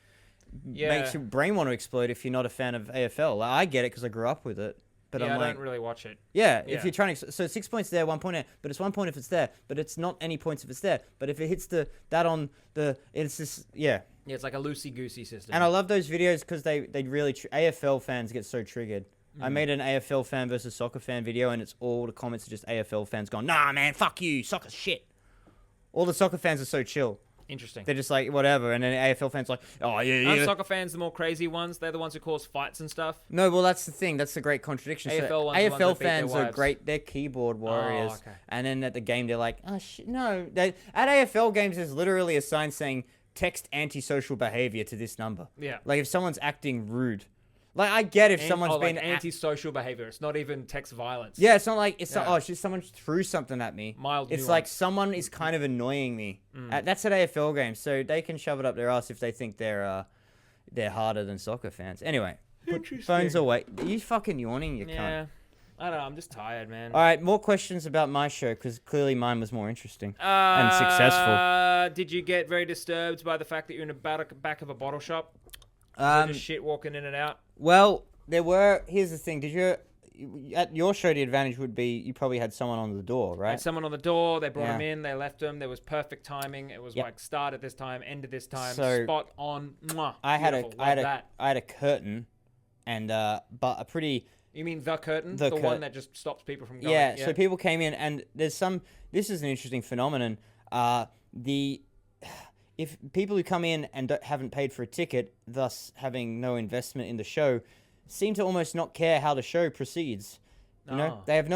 makes your brain want to explode if you're not a fan of AFL. Like, I get it because I grew up with it. But yeah, I'm I like, don't really watch it. yeah, Yeah. if you're trying to, so 6 points there, 1 point there, but it's 1 point if it's there, but it's not any points if it's there. But if it hits it's just, yeah. Yeah, it's like a loosey-goosey system. And I love those videos because they really, AFL fans get so triggered. I made an AFL fan versus soccer fan video, and it's all the comments are just AFL fans going, nah, man, fuck you, soccer's shit. All the soccer fans are so chill. Interesting. They're just like, whatever. And then AFL fans are like, oh, yeah. Aren't soccer fans the more crazy ones? They're the ones who cause fights and stuff. No, well, that's the thing. That's the great contradiction. AFL So ones are the ones AFL that beat their fans are wives. great. They're keyboard warriors. Oh, okay. And then at the game, they're like, oh, shit, no. At AFL games, there's literally a sign saying, text antisocial behavior to this number. Yeah. Like, if someone's acting rude. Like, I get if someone's been... like antisocial behavior. It's not even text violence. Yeah, it's not like... It's Yeah. not, oh, it's just someone threw something at me. Mild It's nuance. like someone is kind of annoying me. That's at AFL games, so they can shove it up their ass if they think they're harder than soccer fans. Anyway, put phones away. Are you fucking yawning? You Yeah. cunt. I don't know. I'm just tired, man. All right, more questions about my show, because clearly mine was more interesting and successful. Did you get very disturbed by the fact that you're in the back of a bottle shop? Just shit walking in and out? Well, there were... Here's the thing. At your show, the advantage would be you probably had someone on the door, right? Had someone on the door. They brought Yeah. him in. They left him. There was perfect timing. It was Yep. like start at this time, end at this time, So, spot on. Mwah, I had beautiful. Love that. I had a curtain, and but a pretty... You mean the curtain? The The cur- one that just stops people from going? Yeah, so people came in, and this is an interesting phenomenon. If people who come in and haven't paid for a ticket, thus having no investment in the show, seem to almost not care how the show proceeds. You know, Oh. they have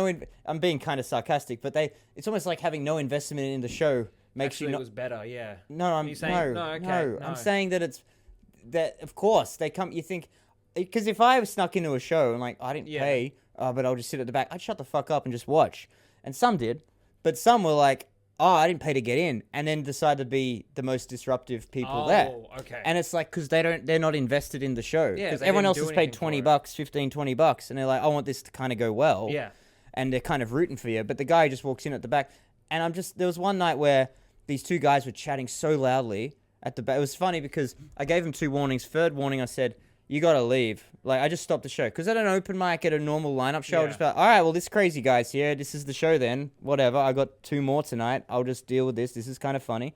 I'm being kind of sarcastic, but it's almost like having no investment in the show makes Actually, you it not. was better. Yeah. No, I'm you saying- no, okay, no. I'm saying that of course they come. You think, because if I was snuck into a show and like I didn't Yeah. pay, but I'll just sit at the back, I'd shut the fuck up and just watch. And some did, but some were like, oh, I didn't pay to get in, and then decide to be the most disruptive people there. Oh, okay. And it's like, because they're not invested in the show. Yeah, Because they everyone didn't else do has paid anything for it. $20, $15, $20, and they're like, I want this to kind of go well. Yeah. And they're kind of rooting for you, but the guy just walks in at the back, and there was one night where these two guys were chatting so loudly at the back. It was funny because I gave them 2 warnings. Third warning, I said, you got to leave. Like, I just stopped the show. Because at an open mic, at a normal lineup show, I'll just be like, all right, well, this crazy guy's here. This is the show then. Whatever. I got 2 more tonight. I'll just deal with this. This is kind of funny.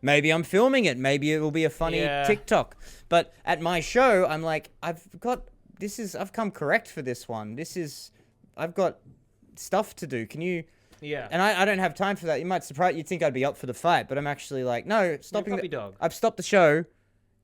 Maybe I'm filming it. Maybe it will be a funny TikTok. But at my show, I'm like, I've come correct for this one. I've got stuff to do. Can you... Yeah. And I don't have time for that. You'd think I'd be up for the fight, but I'm actually like, no, Puppy dog. I've stopped the show.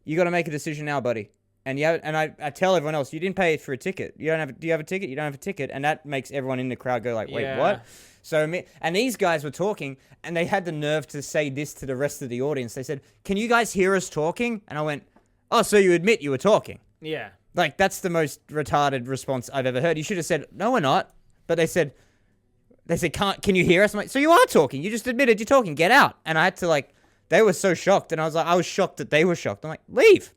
You got to make a decision now, buddy. And I tell everyone else, you didn't pay for a ticket. Do you have a ticket? You don't have a ticket. And that makes everyone in the crowd go like, wait, what? So, and these guys were talking, and they had the nerve to say this to the rest of the audience. They said, can you guys hear us talking? And I went, oh, so you admit you were talking? Yeah. Like, that's the most retarded response I've ever heard. You should have said, no, we're not. But they said, can you hear us? I'm like, so you are talking. You just admitted you're talking. Get out. And I had to, like, they were so shocked. And I was shocked that they were shocked. I'm like, leave.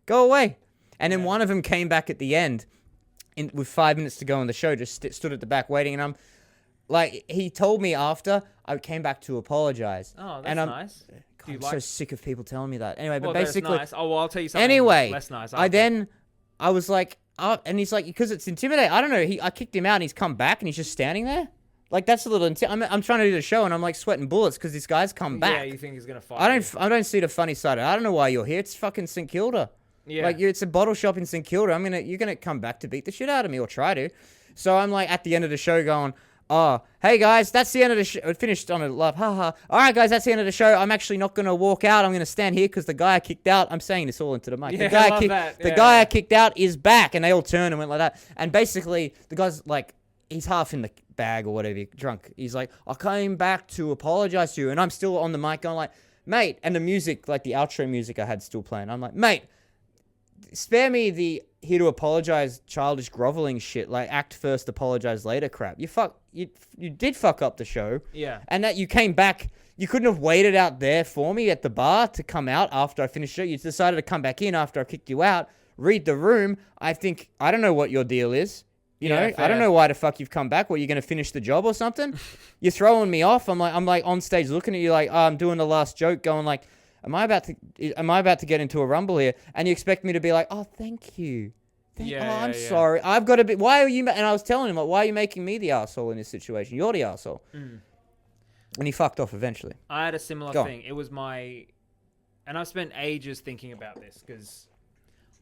Go away. And then one of them came back at the end with 5 minutes to go on the show, just stood at the back waiting. And I'm like, he told me after, I came back to apologize. Oh, that's nice. God, I'm so sick of people telling me that. Anyway, well, but basically. Nice. Oh, well, I'll tell you something less nice. I was like, oh, and he's like, because it's intimidating. I don't know. I kicked him out and he's come back and he's just standing there. Like, that's a little I'm trying to do the show and I'm like sweating bullets because this guy's come back. Yeah, you think he's going to fight I don't see the funny side of it. I don't know why you're here. It's fucking St. Kilda. Yeah. Like, it's a bottle shop in St. Kilda. You're going to come back to beat the shit out of me or try to. So I'm like at the end of the show going, oh, hey guys, that's the end of the show. It finished on a laugh. Ha. All right, guys, that's the end of the show. I'm actually not going to walk out. I'm going to stand here because the guy I kicked out, I'm saying this all into the mic. Yeah, the guy I kicked out is back. And they all turned and went like that. And basically, the guy's like, he's half in the bag or whatever, drunk. He's like, I came back to apologize to you. And I'm still on the mic going like, mate. And the music, like the outro music I had still playing. I'm like, mate, spare me the here to apologize childish groveling shit, like act first, apologize later crap. You did fuck up the show. Yeah. And that you came back, you couldn't have waited out there for me at the bar to come out after I finished the show. You decided to come back in after I kicked you out, read the room. I don't know what your deal is. You know, I don't know why the fuck you've come back. What, you're going to finish the job or something? You're throwing me off. I'm like on stage looking at you like, oh, I'm doing the last joke going like, Am I about to get into a rumble here? And you expect me to be like, oh, thank you. I'm sorry. I've got to be. Why are you? And I was telling him, like, why are you making me the asshole in this situation? You're the asshole. Mm. And he fucked off eventually. I had a similar thing. It was and I've spent ages thinking about this because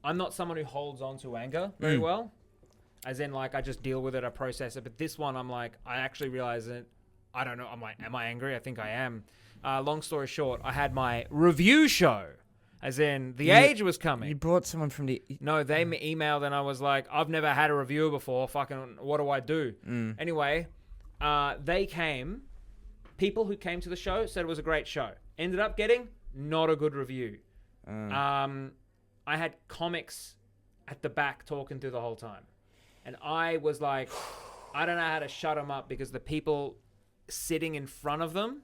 I'm not someone who holds on to anger very well. As in, like, I just deal with it, I process it. But this one, I'm like, I actually realize that, I don't know, am I angry? I think I am. Long story short, I had my review show, as in The Age was coming. You brought someone from the... No, they emailed and I was like, I've never had a reviewer before. Fucking, what do I do? Anyway, they came. People who came to the show said it was a great show. Ended up getting not a good review. I had comics at the back talking through the whole time. And I was like, I don't know how to shut them up because the people sitting in front of them,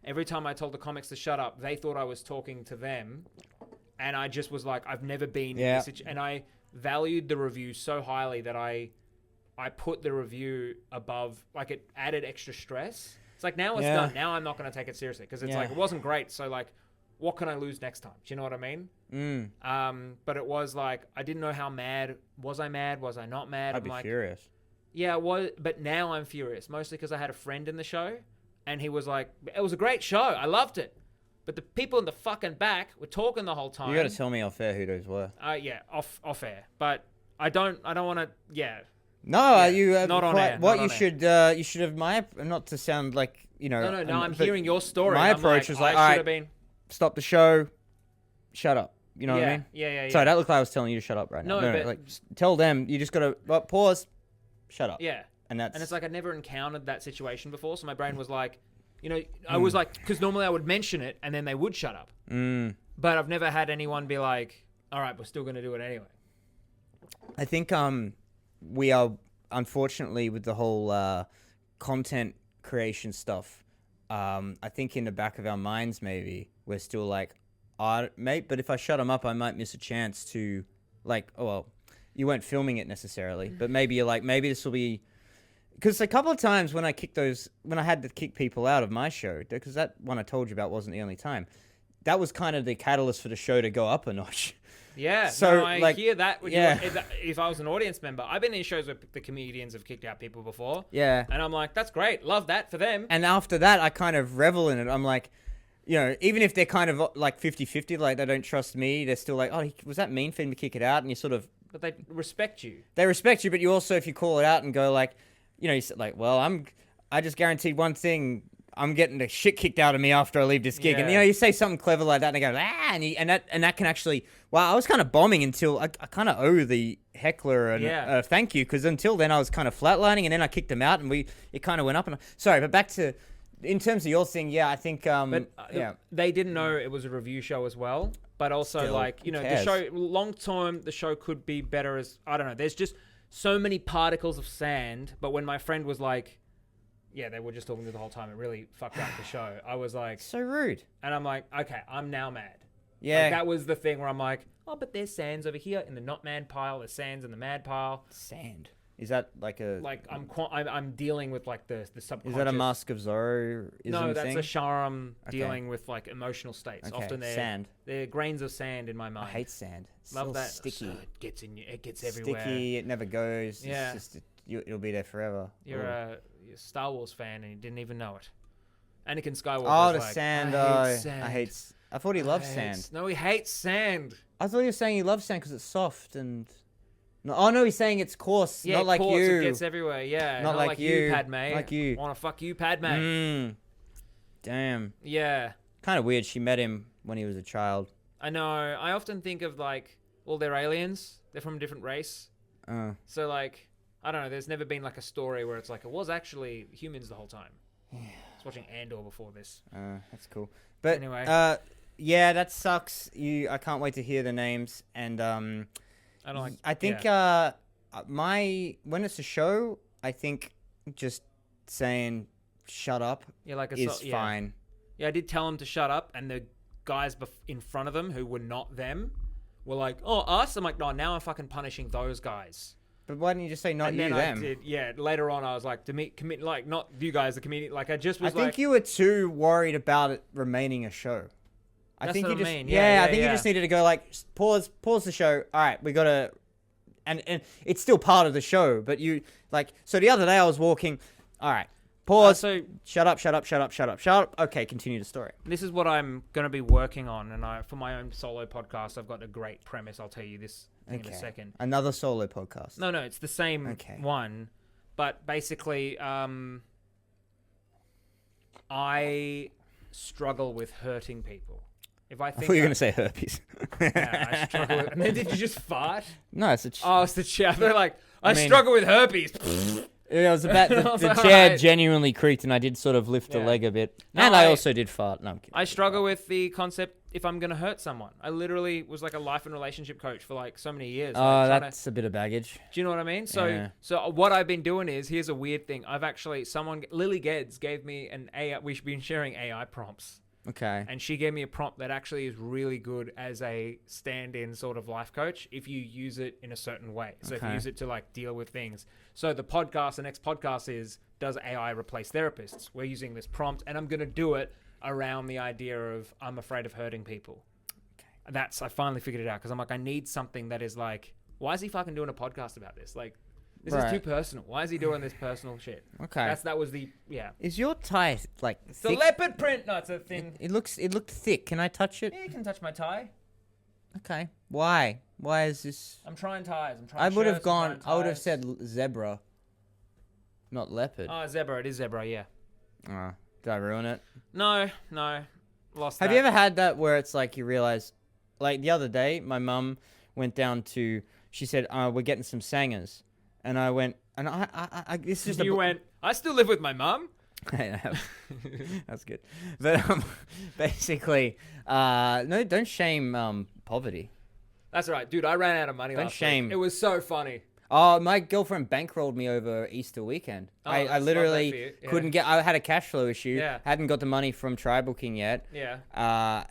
every time I told the comics to shut up, they thought I was talking to them. And I just was like, I've never been in this situation. And I valued the review so highly that I put the review above, like it added extra stress. It's like, now it's done. Now I'm not going to take it seriously because it's like, it wasn't great. So like, what can I lose next time? Do you know what I mean? But it was like, I didn't know how mad. Was I mad? Was I not mad? I'd be furious. Yeah, it was. But now I'm furious, mostly because I had a friend in the show and he was like, it was a great show. I loved it. But the people in the fucking back were talking the whole time. You got to tell me off air who those were. Yeah, off air. But I don't want to, No, you not on air. What you should have not to sound like, you know. No, I'm hearing your story. My approach was like, all right, stop the show, shut up. You know what I mean? Yeah. Sorry, that looked like I was telling you to shut up right now. No, like, just tell them, you just got to pause, shut up. Yeah. And it's like I'd never encountered that situation before, so my brain was like, you know, I was like, because normally I would mention it and then they would shut up. But I've never had anyone be like, all right, we're still going to do it anyway. I think we are, unfortunately, with the whole content creation stuff, I think in the back of our minds, maybe, we're still like, mate, but if I shut them up, I might miss a chance to, like, oh, well, you weren't filming it necessarily, but maybe you're like, maybe this will be, because a couple of times when I had to kick people out of my show, because that one I told you about wasn't the only time, that was kind of the catalyst for the show to go up a notch. Yeah, so I hear that. If I was an audience member, I've been in shows where the comedians have kicked out people before. Yeah. And I'm like, that's great. Love that for them. And after that, I kind of revel in it. I'm like, you know, even if they're kind of like 50-50, like they don't trust me, they're still like, oh, was that mean for him to kick it out? And you sort of... But they respect you. They respect you, but you also, if you call it out and go like, you know, you said like, well, I just guaranteed one thing. I'm getting the shit kicked out of me after I leave this gig. And, you say something clever like that and they go, and that can actually, I was kind of bombing until I kind of owe the heckler a thank you. Because until then I was kind of flatlining and then I kicked him out and it kind of went up. Sorry, but back to, in terms of your thing, I think, they didn't know it was a review show as well. But also, Still, the show, long term, the show could be better as, I don't know, there's just so many particles of sand. But when my friend was like, they were just talking to the whole time, it really fucked up the show. I was like... So rude. And I'm like, okay, I'm now mad. Yeah. Like, that was the thing where I'm like, oh, but there's sands over here in the not mad pile, there's sands in the mad pile. Sand. Is that like a... Like, I'm dealing with, like, the subconscious... Is that a Mask of Zorro? No, that's a Sharam dealing with, like, emotional states. Okay. Often sand. They're grains of sand in my mind. I hate sand. It's Love that. Sticky. So it gets in you. It gets everywhere. Sticky. It never goes. Yeah. It's just, it'll be there forever. You're a Star Wars fan and you didn't even know it. Anakin Skywalker. Oh, the like, sand. I thought he loved sand. No, he hates sand. I thought he was saying he loves sand because it's soft and... No, he's saying it's coarse, not like coarse, you. It gets everywhere, yeah. Not like you, Padme. like you. Want to fuck you, Padme. Damn. Yeah. Kind of weird. She met him when he was a child. I know. I often think of, like, well, they're aliens. They're from a different race. So, like, I don't know. There's never been, like, a story where it's like, it was actually humans the whole time. I was watching Andor before this. That's cool. But anyway. That sucks. I can't wait to hear the names. And I think when it's a show, I think just saying shut up is fine. Yeah, I did tell him to shut up, and the guys in front of them who were not them were like, "Oh, us." I'm like, "No, now I'm fucking punishing those guys." But why didn't you just say not and you, then them? I did, later on, I was like, like not you guys, the community. Like I just was. I think you were too worried about it remaining a show. I think you just, mean. I think you just needed to go like pause the show. All right, we gotta, and it's still part of the show. But you like so the other day I was walking. All right, pause. Shut up. Okay, continue the story. This is what I'm gonna be working on, and for my own solo podcast, I've got a great premise. I'll tell you this thing in a second. Another solo podcast. No, it's the same one, but basically, I struggle with hurting people. If I think thought you were going to say herpes. I struggle with... And then did you just fart? No, it's a... Oh, it's the chair. They're like, I struggle with herpes. It was about the chair genuinely creaked and I did sort of lift the leg a bit. No, and I also did fart. No, I'm kidding. I struggle with the concept if I'm going to hurt someone. I literally was like a life and relationship coach for like so many years. Oh, that's a bit of baggage. Do you know what I mean? So what I've been doing is, here's a weird thing. I've actually, Lily Geddes gave me an AI, we've been sharing AI prompts. Okay. And she gave me a prompt that actually is really good as a stand-in sort of life coach if you use it in a certain way. So if you use it to like deal with things. So the next podcast is, does AI replace therapists? We're using this prompt and I'm going to do it around the idea of I'm afraid of hurting people. Okay. I finally figured it out because I'm like, I need something that is like, why is he fucking doing a podcast about this? Like, this is too personal. Why is he doing this personal shit? Okay. That was the. Is your tie like it's thick? The leopard print. No, it's a thin. It looked thick. Can I touch it? Yeah, you can touch my tie. Okay. Why? Why is this? I'm trying ties. I would have said zebra, not leopard. Oh, zebra. It is zebra. Yeah. Oh, did I ruin it? No. Lost. Have you ever had that where it's like you realize, like the other day, my mum went down to. She said, "We're getting some sangers." And I went, and I this is just I still live with my mum. That's good. But basically, no, don't shame poverty. That's right, dude. I ran out of money last week. It was so funny. Oh, my girlfriend bankrolled me over Easter weekend. I literally couldn't get. I had a cash flow issue. Yeah. Hadn't got the money from Tribal King yet. Yeah.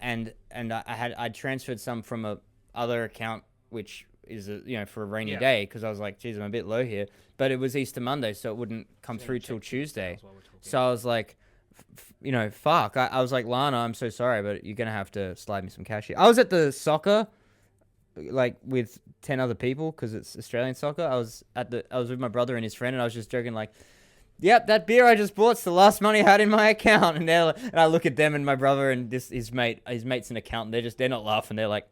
And I transferred some from a other account, which is for a rainy day, because I was like, geez, I'm a bit low here. But it was Easter Monday, so it wouldn't come through till Tuesday. So I was like, fuck. I was like, Lana, I'm so sorry, but you're gonna have to slide me some cash here. I was at the soccer, like with 10 other people, because it's Australian soccer. I was with my brother and his friend, and I was just joking like, yep, that beer I just bought's the last money I had in my account. And I look at them and my brother and his mate's an accountant. They're not laughing. They're like,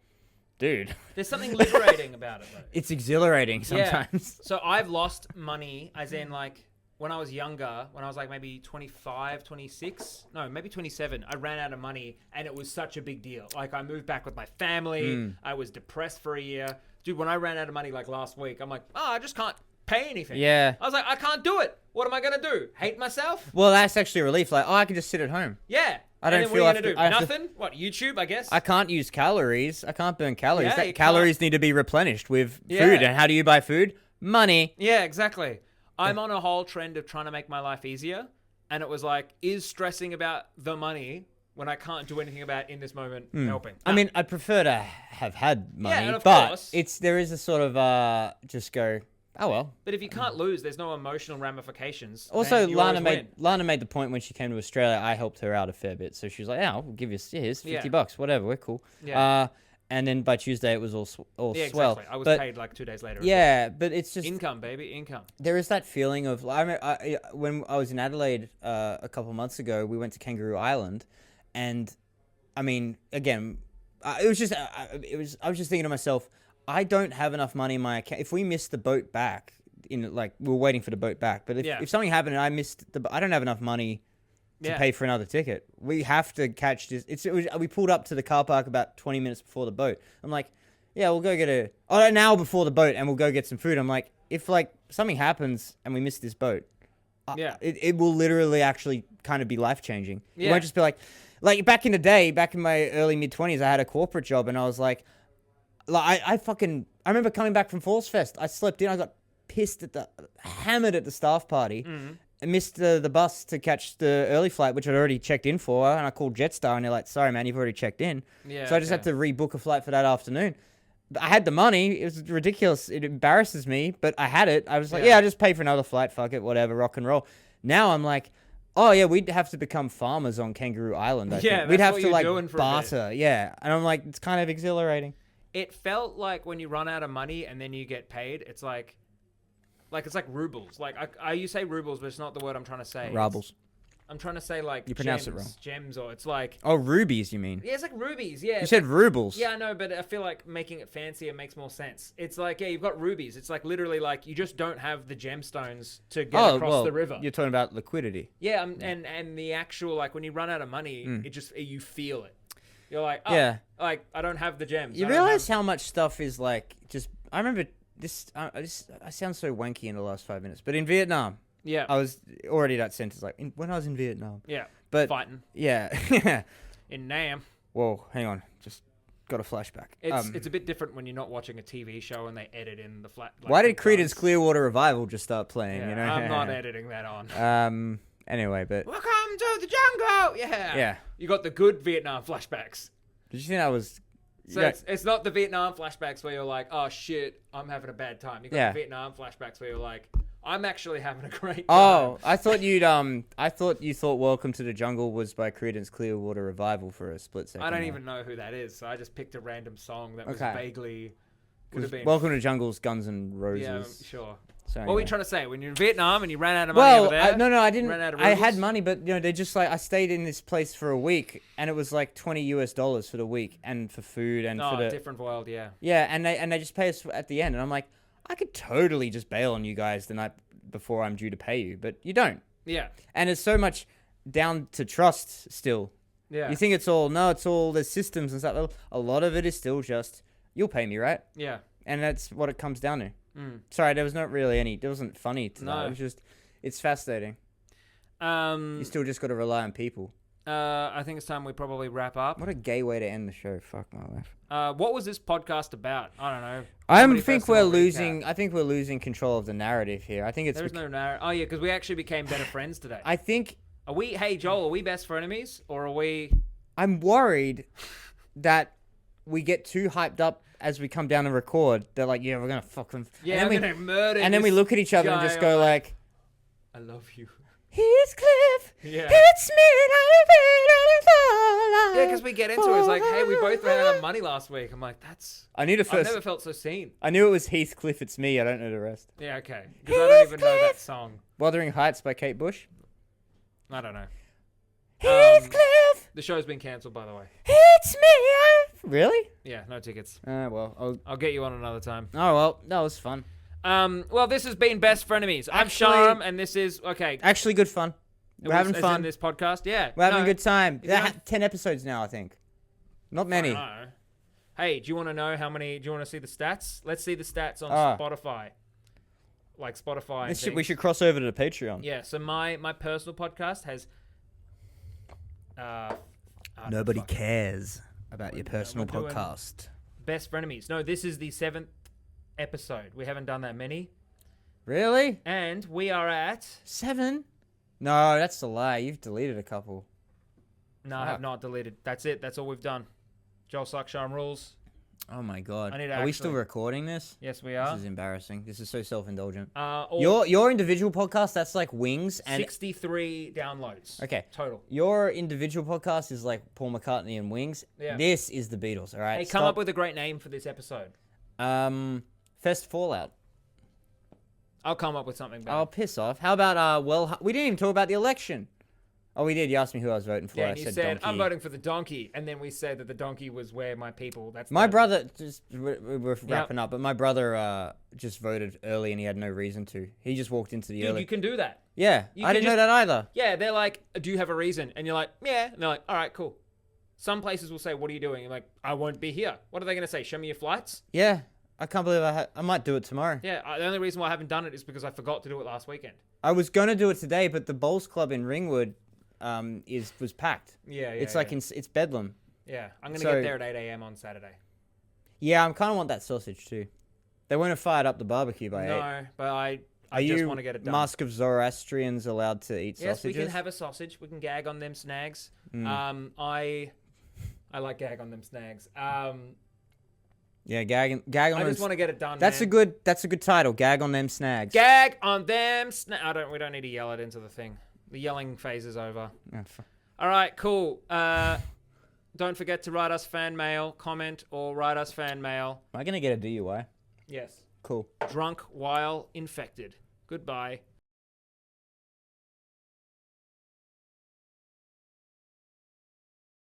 dude. There's something liberating about it, though. It's exhilarating sometimes. Yeah. So I've lost money, as in, like, when I was younger, when I was like maybe 25, 26, no, maybe 27, I ran out of money and it was such a big deal. Like I moved back with my family. I was depressed for a year. Dude, when I ran out of money like last week, I'm like, I just can't pay anything. Yeah. I was like, I can't do it. What am I going to do? Hate myself? Well, that's actually a relief. Like, I can just sit at home. Yeah. I don't and then feel what are you I going have to do? Nothing? What, YouTube, I guess? I can't use calories. I can't burn calories. Yeah, Calories need to be replenished with food. And how do you buy food? Money. Yeah, exactly. I'm on a whole trend of trying to make my life easier. And it was like, is stressing about the money when I can't do anything about in this moment helping? I mean, I'd prefer to have had money. and of but course. there is a sort of just go, oh well. But if you can't lose, there's no emotional ramifications. Also, then you always win. Lana made the point when she came to Australia, I helped her out a fair bit. So she was like, yeah, I'll give you, here's $50, whatever, we're cool. Yeah. And then by Tuesday, it was all Yeah, swell. exactly. I was paid like 2 days later. Yeah, but it's just... Income, baby, income. There is that feeling of... when I was in Adelaide a couple of months ago, we went to Kangaroo Island. And, I mean, again, I was just thinking to myself, I don't have enough money in my account. If we miss the boat back, we were waiting for the boat back. But if something happened and I missed I don't have enough money to pay for another ticket. We have to catch this. We pulled up to the car park about 20 minutes before the boat. I'm like, yeah, we'll go get an hour before the boat and we'll go get some food. I'm like, if something happens and we miss this boat, it will literally actually kind of be life-changing. It won't just be like back in the day, back in my early mid-20s, I had a corporate job and I was like I remember coming back from Falls Fest. I slept in. I got hammered at the staff party. I missed the bus to catch the early flight, which I'd already checked in for, and I called Jetstar, and they're like, sorry, man, you've already checked in. Yeah, so I just had to rebook a flight for that afternoon. I had the money. It was ridiculous. It embarrasses me, but I had it. I was like, I'll just pay for another flight. Fuck it, whatever, rock and roll. Now I'm like, oh, yeah, we'd have to become farmers on Kangaroo Island, I think. We'd have to, barter. Yeah, and I'm like, it's kind of exhilarating. It felt like when you run out of money and then you get paid, it's like it's like rubles. Like you say rubles, but it's not the word I'm trying to say. Rubles. I'm trying to say like you pronounce it wrong. Gems, or it's like rubies. You mean? Yeah, it's like rubies. Yeah. You said rubles. Yeah, I know, but I feel like making it fancier makes more sense. It's like you've got rubies. It's like literally like you just don't have the gemstones to get across the river. You're talking about liquidity. Yeah, and the actual like when you run out of money, it just you feel it. You're like, like I don't have the gems. You realize how much stuff is like just. I remember this. I sound so wanky in the last 5 minutes, but in Vietnam, I was already that sentence like when I was in Vietnam. Yeah, but fighting. Yeah, in Nam. Whoa, hang on, just got a flashback. It's a bit different when you're not watching a TV show and they edit in the flat. Like, why did Creedence Clearwater Revival just start playing? Yeah, you know, I'm not editing that on. Anyway, but welcome to the jungle. Yeah. You got the good Vietnam flashbacks. Did you think that was? So it's not the Vietnam flashbacks where you're like, oh shit, I'm having a bad time. You got the Vietnam flashbacks where you're like, I'm actually having a great time. Oh, I thought you thought Welcome to the Jungle was by Creedence Clearwater Revival for a split second. I don't even know who that is, so I just picked a random song that was vaguely would have been. Welcome to the Jungle's Guns N' Roses. Yeah, sure. So what were you trying to say? When you're in Vietnam and you ran out of money over there? No, I didn't. I had money, but they just I stayed in this place for a week, and it was like $20 for the week, and for food and for the different world, yeah. Yeah, and they just pay us at the end, and I'm like, I could totally just bail on you guys the night before I'm due to pay you, but you don't. Yeah. And it's so much down to trust still. Yeah. You think it's all there's systems and stuff. A lot of it is still just you'll pay me, right? Yeah. And that's what it comes down to. Sorry, there was not really there wasn't funny to that. It was just, it's fascinating. You still just got to rely on people. I think it's time we probably wrap up. What a gay way to end the show. Fuck my life. What was this podcast about? I don't know. I think we're losing control of the narrative here. I think it's... There's no narrative. Oh, yeah, because we actually became better friends today. I think... Hey, Joel, are we best frenemies? Or are we... I'm worried that we get too hyped up as we come down and record. They're like, yeah, we're going to fucking... Yeah, I'm going to murder And then we look at each other and just go like... I love you. Heathcliff, yeah. It's me. Yeah, because we get into it. It's like, hey, we both ran out of money last week. I'm like, I've never felt so seen. I knew it was Heathcliff, it's me. I don't know the rest. Yeah, okay. Because I don't even know that song. Wuthering Heights by Kate Bush? I don't know. Heathcliff! The show's been cancelled, by the way. It's me. Really? Yeah, no tickets. Well, I'll get you on another time. Oh, well, that was fun. Well, this has been Best Frenemies. I'm Sharam, and this is okay. Actually, good fun. We're having fun. In this podcast, yeah. We're having a good time. 10 episodes now, I think. Not many. Hey, do you want to know how many? Do you want to see the stats? Let's see the stats on Spotify. Like Spotify. We should cross over to the Patreon. Yeah. So my personal podcast has. Nobody cares about your personal podcast. Best Frenemies. No, this is the 7th episode. We haven't done that many. Really? And we are at 7. No, that's a lie. You've deleted a couple. No, I have not deleted. That's it. That's all we've done. Joel Suck, Sharam rules. Oh my god. Are we still recording this? Yes, we are. This is embarrassing. This is so self-indulgent. Your your individual podcast, that's like Wings and 63 downloads. Okay. Total. Your individual podcast is like Paul McCartney and Wings. Yeah. This is the Beatles, all right? Hey, come up with a great name for this episode. Fest Fallout. I'll come up with something better. Oh, piss off. How about we didn't even talk about the election. Oh, we did. You asked me who I was voting for. Yeah, I and you said donkey. I'm voting for the donkey, and then we said that the donkey was where my people. That's my brother. We're wrapping up, but my brother just voted early, and he had no reason to. He just walked into the Dude, early. you can do that. Yeah, I didn't know that either. Yeah, they're like, "Do you have a reason?" And you're like, "Yeah." And they're like, "All right, cool." Some places will say, "What are you doing?" You're like, "I won't be here." What are they going to say? Show me your flights. Yeah, I can't believe I might do it tomorrow. Yeah, the only reason why I haven't done it is because I forgot to do it last weekend. I was gonna do it today, but the Bowls Club in Ringwood was packed. Yeah, it's like it's bedlam. Yeah, I'm gonna get there at 8 a.m. on Saturday. Yeah, I kind of want that sausage too. They won't have fired up the barbecue by 8. No, but I just want to get it done. Mask of Zoroastrians allowed to eat sausages? Yes, we can have a sausage. We can gag on them snags. I like gag on them snags. Yeah, gag on them. I just want to get it done. That's man. a good title. Gag on them snags. Gag on them we don't need to yell it into the thing. The yelling phase is over. All right, cool. Don't forget to write us fan mail, comment, or write us fan mail. Am I gonna get a DUI? Yes. Cool. Drunk while infected. Goodbye.